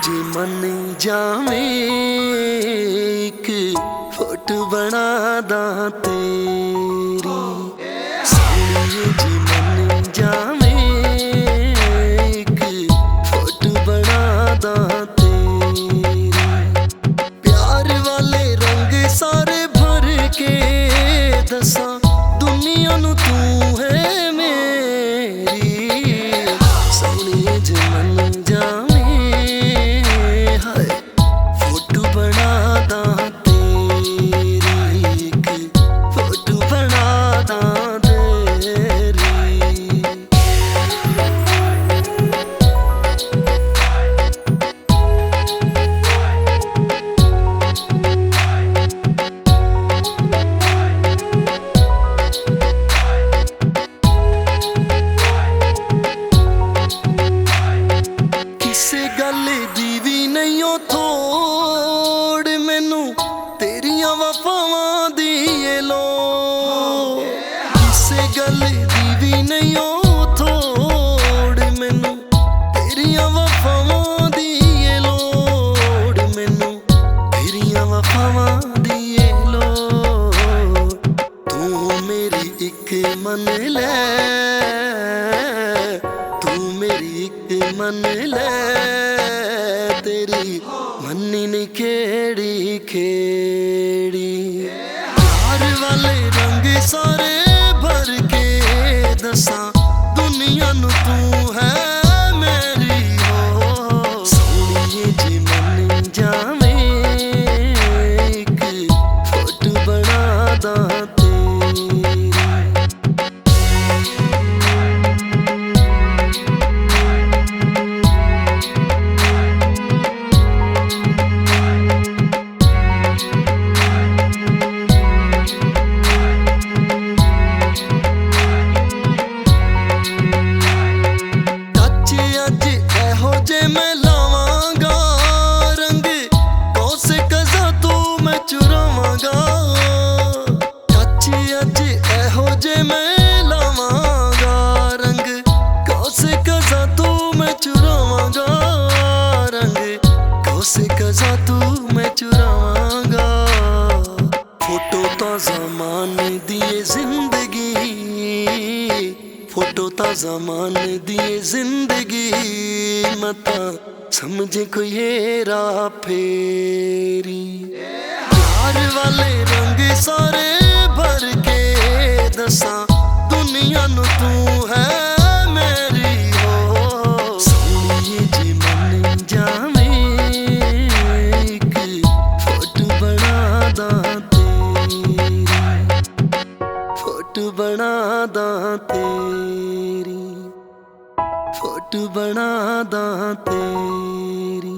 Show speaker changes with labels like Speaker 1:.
Speaker 1: जी मन जावे एक फोटो बना दा तेरी। सोनिए जी मन जावे एक फोटो बना दा तेरी। प्यार वाले रंग सारे भर के दसा दुनिया नू तू है मेरी। सोनिए जी मन जावे थोड़ मैनू तेरिया वफावां दी ए लोड़। किसे गल दी भी नहीं ओ थोड़ मैनू तेरिया वफावां दी ए लोड़। मैनू तेरिया वफावां दी ए लोड़। तू मेरी एक मन ले, तू मेरी एक मन ले। तेरी मन्नी नहीं खेड़ी खेड़ी। प्यार वाले रंग सारे भर के दसा दुनिया नू तू है मेरी हो। सोनिए जी मन जावे एक फोटो बना दा तेरी। तू मैं चुरावांगा फोटो ता ज़मान दिए जिंदगी। फोटो ता ज़मान दिए जिंदगी। मता समझे कोई हेरा फेरी। प्यार वाले रंग सारे भर के दसा दुनिया नू तू है मेरी हो। सोनिए जी मन जावे फोटो बना दा तेरी। फोटो बना दा तेरी।